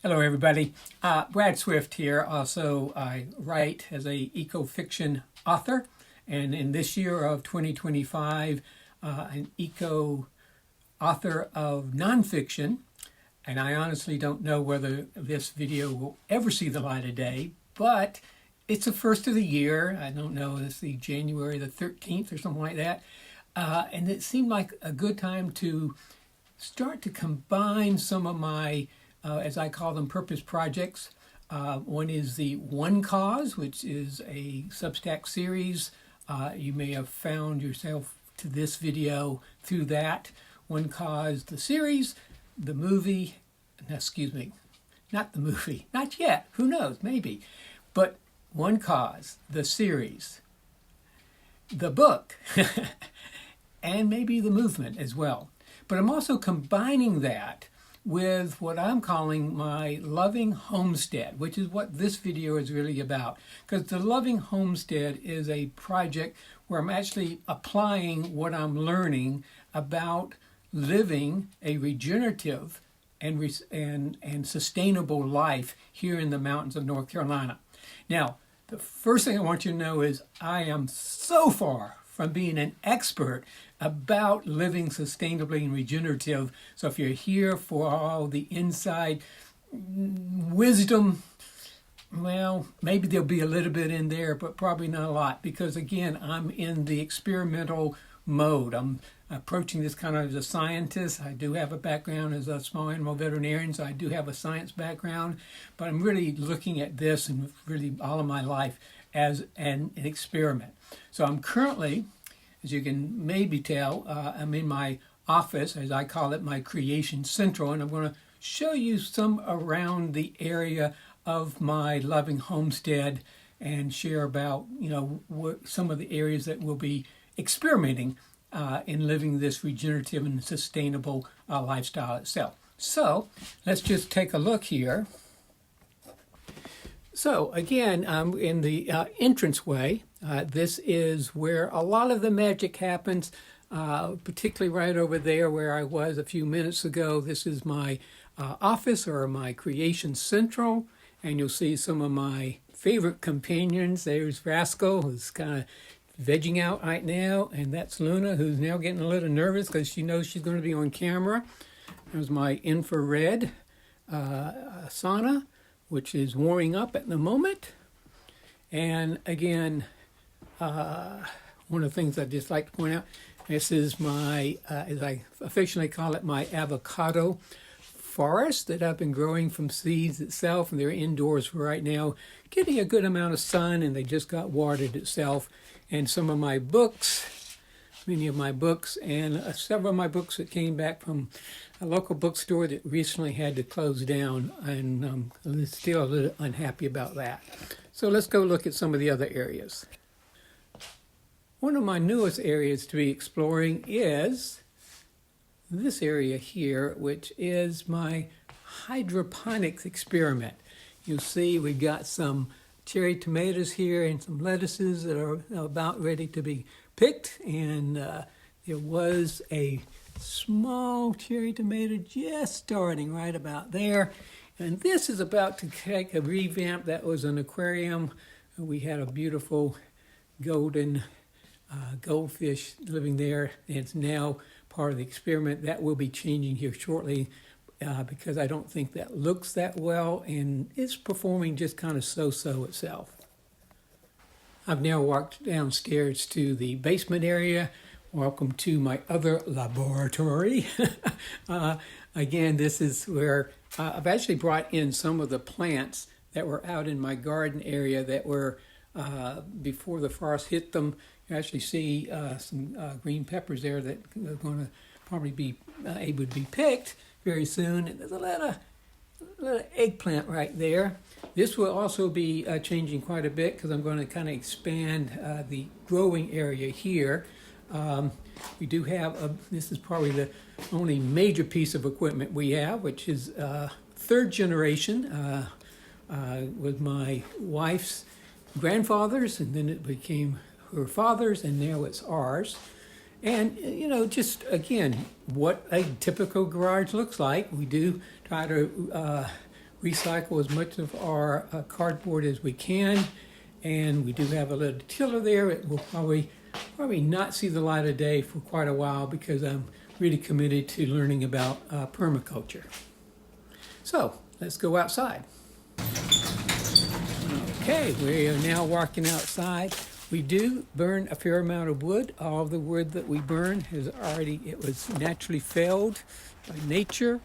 Hello, everybody. Brad Swift here. Also, I write as a eco-fiction author, and in this year of 2025, an eco author of nonfiction. And I honestly don't know whether this video will ever see the light of day, but it's the first of the year. I don't know, it's the January the 13th or something like that. And it seemed like a good time to start to combine some of my as I call them, purpose projects. One is the One Cause, which is a Substack series. You may have found yourself to this video through that. One Cause, the series, the movie, excuse me, not the movie, not yet, who knows, maybe. But One Cause, the series, the book, and maybe the movement as well. But I'm also combining that with what I'm calling my Loving Homestead, which is what this video is really about. Because the Loving Homestead is a project where I'm actually applying what I'm learning about living a regenerative and sustainable life here in the mountains of North Carolina. Now, the first thing I want you to know is I am so far from being an expert about living sustainably and regenerative. So if you're here for all the inside wisdom, well, maybe there'll be a little bit in there, but probably not a lot, because again, I'm in the experimental mode. I'm approaching this kind of as a scientist. I do have a background as a small animal veterinarian, so I do have a science background, but I'm really looking at this and really all of my life as an experiment. So I'm currently, as you can maybe tell, I'm in my office, as I call it, my creation central, and I'm going to show you some around the area of my Loving Homestead and share about, some of the areas that we'll be experimenting in living this regenerative and sustainable lifestyle itself. So let's just take a look here. So again, I'm in the entranceway. This is where a lot of the magic happens, particularly right over there where I was a few minutes ago. This is my office, or my creation central, and you'll see some of my favorite companions. There's Rascal, who's kind of vegging out right now, and that's Luna, who's now getting a little nervous because she knows she's going to be on camera. There's my infrared sauna, which is warming up at the moment. And again, one of the things I just like to point out, this is my, as I affectionately call it, my avocado forest that I've been growing from seeds itself, and they're indoors right now, getting a good amount of sun, and they just got watered itself. And some of my books, many of my books, and several of my books that came back from a local bookstore that recently had to close down, and I'm still a little unhappy about that. So let's go look at some of the other areas. One of my newest areas to be exploring is this area here, which is my hydroponics experiment. You'll see we've got some cherry tomatoes here and some lettuces that are about ready to be picked, and there was a small cherry tomato just starting right about there. And this is about to take a revamp. That was an aquarium. We had a beautiful golden goldfish living there. It's now part of the experiment. That will be changing here shortly because I don't think that looks that well, and it's performing just kind of so-so itself. I've now walked downstairs to the basement area. Welcome to my other laboratory. Again, this is where I've actually brought in some of the plants that were out in my garden area that were, before the frost hit them. You actually see some green peppers there that are going to probably be able to be picked very soon. And there's a little eggplant right there. This will also be changing quite a bit because I'm going to kind of expand the growing area here. We do have, this is probably the only major piece of equipment we have, which is third generation with my wife's grandfathers, and then it became her father's, and now it's ours. And, you know, just, again, what a typical garage looks like. We do try to recycle as much of our cardboard as we can. And we do have a little tiller there. It will probably not see the light of day for quite a while because I'm really committed to learning about permaculture. So let's go outside. Okay, we are now walking outside. We do burn a fair amount of wood. All of the wood that we burn it was naturally felled by nature,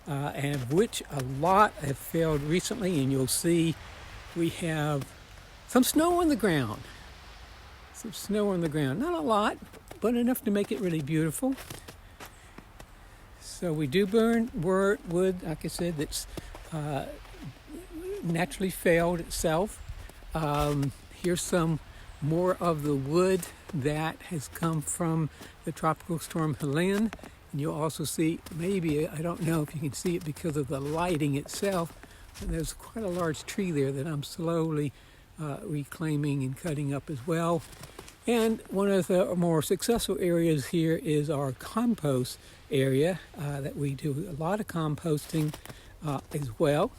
and of which a lot have failed recently, and you'll see we have some snow on the ground. Some snow on the ground. Not a lot, but enough to make it really beautiful. So we do burn wood, like I said, that's naturally felled itself. Here's some more of the wood that has come from the tropical storm Helene. And you'll also see, maybe, I don't know if you can see it because of the lighting itself, but there's quite a large tree there that I'm slowly reclaiming and cutting up as well. And one of the more successful areas here is our compost area that we do a lot of composting as well.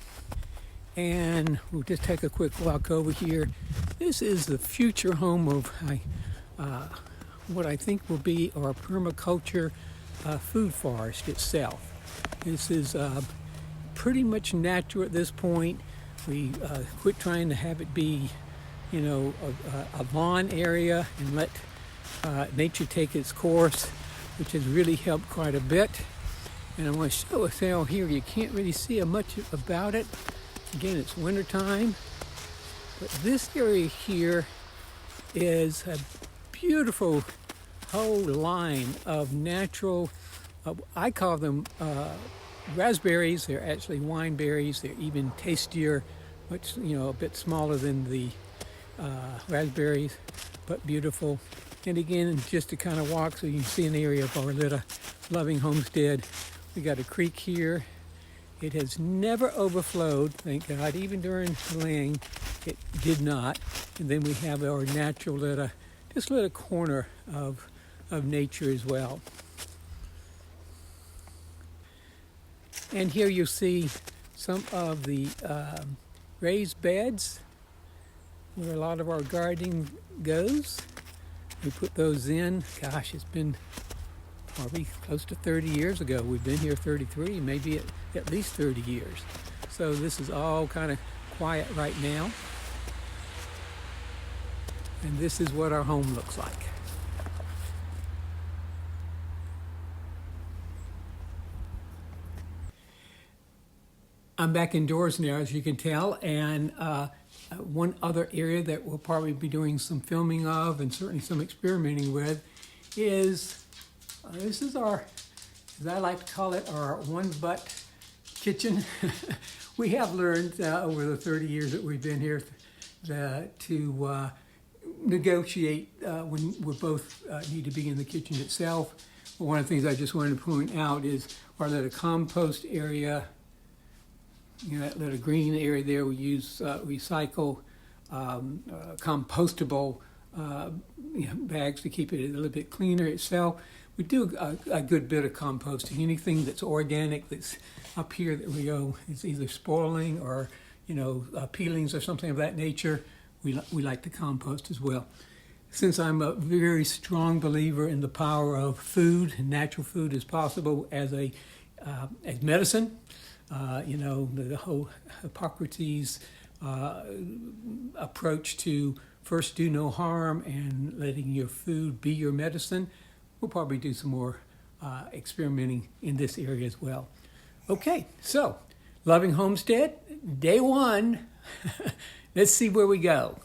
And we'll just take a quick walk over here. This is the future home of what I think will be our permaculture food forest itself. This is pretty much natural at this point. We quit trying to have it be, a lawn area and let nature take its course, which has really helped quite a bit. And I'm going to show a sail here. You can't really see much about it. Again, it's wintertime. But this area here is a beautiful whole line of natural, I call them raspberries. They're actually wine berries. They're even tastier, much, a bit smaller than the raspberries, but beautiful. And again, just to kind of walk so you can see an area of our little loving homestead. We got a creek here. It has never overflowed, thank God. Even during laying, it did not. And then we have our natural little corner of nature as well. And here you'll see some of the raised beds where a lot of our gardening goes. We put those in. Gosh, it's been probably close to 30 years ago. We've been here 33, maybe at least 30 years. So this is all kind of quiet right now. And this is what our home looks like. I'm back indoors now, as you can tell, and one other area that we'll probably be doing some filming of and certainly some experimenting with is this is our, as I like to call it, our one-butt kitchen. We have learned over the 30 years that we've been here to negotiate when we both need to be in the kitchen itself. But one of the things I just wanted to point out is our little compost area. That little green area there, we use recycle, compostable bags to keep it a little bit cleaner itself. We do a good bit of composting. Anything that's organic that's up here that we go, it's either spoiling or peelings or something of that nature, we like to compost as well. Since I'm a very strong believer in the power of food and natural food as possible as medicine, the whole Hippocrates approach to first do no harm and letting your food be your medicine. We'll probably do some more experimenting in this area as well. Okay, so Loving Homestead, day one. Let's see where we go.